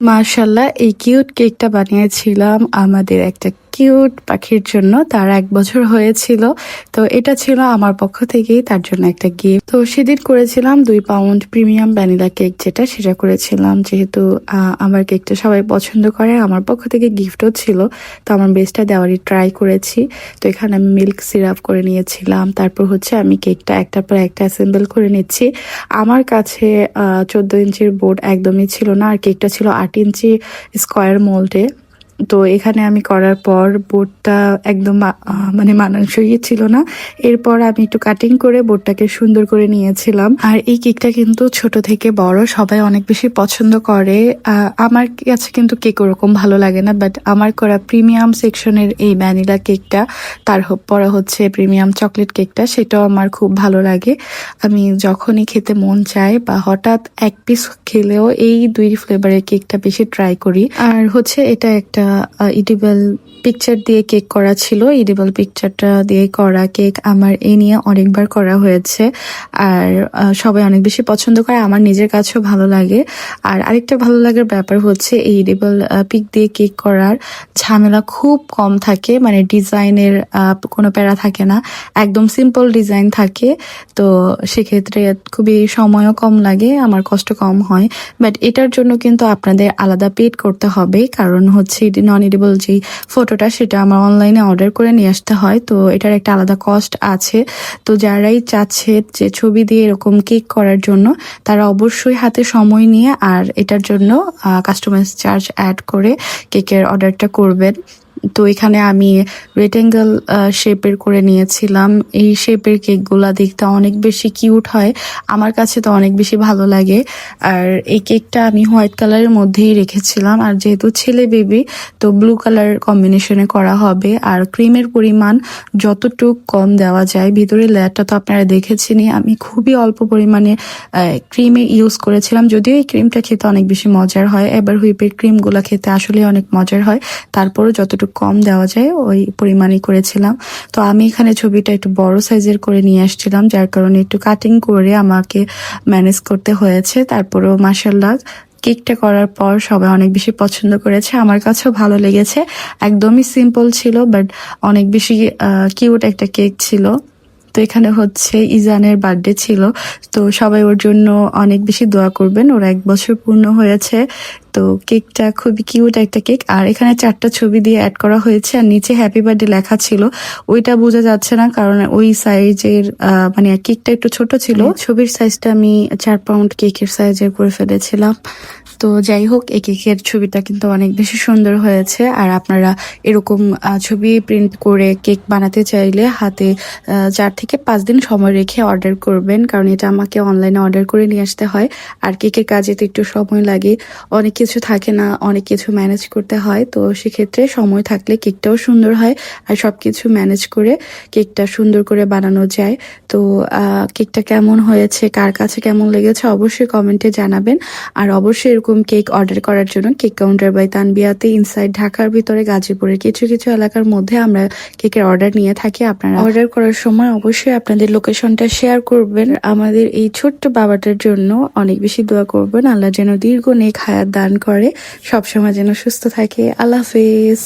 মার্শাল্লাহ, এই কিউট কেকটা বানিয়েছিলাম আমাদের একটা কিউট পাখির জন্য। তার 1 বছর হয়েছিল। তো এটা ছিল আমার পক্ষ থেকেই তার জন্য একটা গিফট। তো সেদিন করেছিলাম 2 পাউন্ড প্রিমিয়াম ভ্যানিলা কেক, সেটা করেছিলাম। যেহেতু আমার কেকটা সবাই পছন্দ করে, আমার পক্ষ থেকে গিফটও ছিল। তো আমার বেস্টটা দেওয়ারই ট্রাই করেছি। তো এখানে আমি মিল্ক সিরাপ করে নিয়েছিলাম। তারপর হচ্ছে আমি কেকটা একটার পর একটা অ্যাসেম্বল করে নিচ্ছি। আমার কাছে 14 ইঞ্চির বোর্ড একদমই ছিল না, আর কেকটা ছিল 8 ইঞ্চি স্কোয়ার মোল্ডে। তো এখানে আমি করার পর বোর্ডটা একদম মানে মানানসই ছিল না। এরপর আমি একটু কাটিং করে বোর্ডটাকে সুন্দর করে নিয়েছিলাম। আর এই কেকটা কিন্তু ছোট থেকে বড় সবাই অনেক বেশি পছন্দ করে। আমার কাছে কিন্তু কেক ওরকম ভালো লাগে না, বাট আমার করা প্রিমিয়াম সেকশনের এই ভ্যানিলা কেকটা, তারপরে হচ্ছে প্রিমিয়াম চকলেট কেকটা, সেটাও আমার খুব ভালো লাগে। আমি যখনই খেতে মন চায় বা হঠাৎ এক পিস খেলেও এই 2 ফ্লেভারের কেকটা বেশি ট্রাই করি। আর হচ্ছে এটা একটা ইডিবল পিকচার দিয়ে কেক করা ছিল। ইডিবল পিকচারটা দিয়ে করা কেক আমার এই নিয়ে অনেকবার করা হয়েছে, আর সবাই অনেক বেশি পছন্দ করে, আমার নিজের কাছেও ভালো লাগে। আর আরেকটা ভালো লাগার ব্যাপার হচ্ছে এই ইডিবল পিক দিয়ে কেক করার ঝামেলা খুব কম থাকে, মানে ডিজাইনের কোনো প্যারা থাকে না, একদম সিম্পল ডিজাইন থাকে। তো সেক্ষেত্রে খুবই সময়ও কম লাগে, আমার কষ্ট কম হয়। বাট এটার জন্য কিন্তু আপনাদের আলাদা পেড করতে হবে, কারণ হচ্ছে নন এডিবল যে ফটোটা সেটা আমার অনলাইনে অর্ডার করে নিয়ে আসতে হয়। তো এটার একটা আলাদা কস্ট আছে। তো যারাই চাচ্ছে যে ছবি দিয়ে এরকম কেক করার জন্য, তারা অবশ্যই হাতে সময় নিয়ে আর এটার জন্য কাস্টমাইজ চার্জ অ্যাড করে কেকের অর্ডারটা করবেন। তো এখানে আমি রেক্টেঙ্গল শেপের করে নিয়েছিলাম। এই শেপের কেকগুলা দেখতে অনেক বেশি কিউট হয়, আমার কাছে তো অনেক বেশি ভালো লাগে। আর এই কেকটা আমি হোয়াইট কালারের মধ্যেই রেখেছিলাম, আর যেহেতু ছেলে বেবি তো ব্লু কালার কম্বিনেশনে করা হবে। আর ক্রিমের পরিমাণ যতটুক কম দেওয়া যায়, ভিতরের লেয়ারটা তো আপনারা দেখেছেনই, আমি খুবই অল্প পরিমাণে ক্রিমে ইউজ করেছিলাম। যদিও এই ক্রিমটা খেতে অনেক বেশি মজার হয়, এবার হুইপের ক্রিমগুলো খেতে আসলে অনেক মজার হয়, তারপরও যতটুকু কম দেওয়া যায় ওই পরিমাণই করেছিলাম। তো আমি এখানে ছবিটা একটু বড় সাইজের করে নিয়ে আসছিলাম, যার কারণে একটু কাটিং করে আমাকে ম্যানেজ করতে হয়েছে। তারপরেও মাশাআল্লাহ, কেকটা করার পর সবাই অনেক বেশি পছন্দ করেছে, আমার কাছেও ভালো লেগেছে। একদমই সিম্পল ছিল, বাট অনেক বেশি কিউট একটা কেক ছিল। তো এখানে হচ্ছে ইজানের বার্থডে ছিল, তো সবাই ওর জন্য অনেক বেশি দোয়া করবেন, ওর 1 বছর পূর্ণ হয়েছে। তো কেকটা খুবই কিউট একটা কেক, আর এখানে 4টা ছবি দিয়ে অ্যাড করা হয়েছে, আর নিচে হ্যাপি বার্থডে লেখা ছিল, ওইটা বোঝা যাচ্ছে না কারণ ওই সাইজের মানে কেকটা একটু ছোট ছিল। ছবির সাইজটা আমি 4 পাউন্ড কেকের সাইজের করে ফেলেছিলাম। তো যাই হোক, এই কেকের ছবিটা কিন্তু অনেক বেশি সুন্দর হয়েছে। আর আপনারা এরকম ছবি প্রিন্ট করে কেক বানাতে চাইলে হাতে 4 থেকে 5 দিন সময় রেখে অর্ডার করবেন, কারণ এটা আমাকে অনলাইনে অর্ডার করে নিয়ে আসতে হয়। আর কেকের কাজে তো একটু সময় লাগে, অনেক কিছু থাকে না, অনেক কিছু ম্যানেজ করতে হয়। তো সেক্ষেত্রে সময় থাকলে কেকটাও সুন্দর হয়, আর সবকিছু ম্যানেজ করে কেকটা সুন্দর করে বানানো যায়। তো কেকটা কেমন হয়েছে, কার কাছে কেমন লেগেছে অবশ্যই কমেন্টে জানাবেন। আর অবশ্যই এরকম কেক অর্ডার করার জন্য কেক কাউন্টার বাই তানবিয়াতে ইনসাইড ঢাকার ভিতরে গাজীপুরের কিছু কিছু এলাকার মধ্যে আমরা কেকের অর্ডার নিয়ে থাকি। আপনারা অর্ডার করার সময় অবশ্যই আপনাদের লোকেশনটা শেয়ার করবেন। আমাদের এই ছোট্ট বাবাটার জন্য অনেক বেশি দোয়া করবেন, আল্লাহ যেন দীর্ঘ নেক হায়াত দান করে, সবসময় যেন সুস্থ থাকে। আল্লাহ হাফেজ।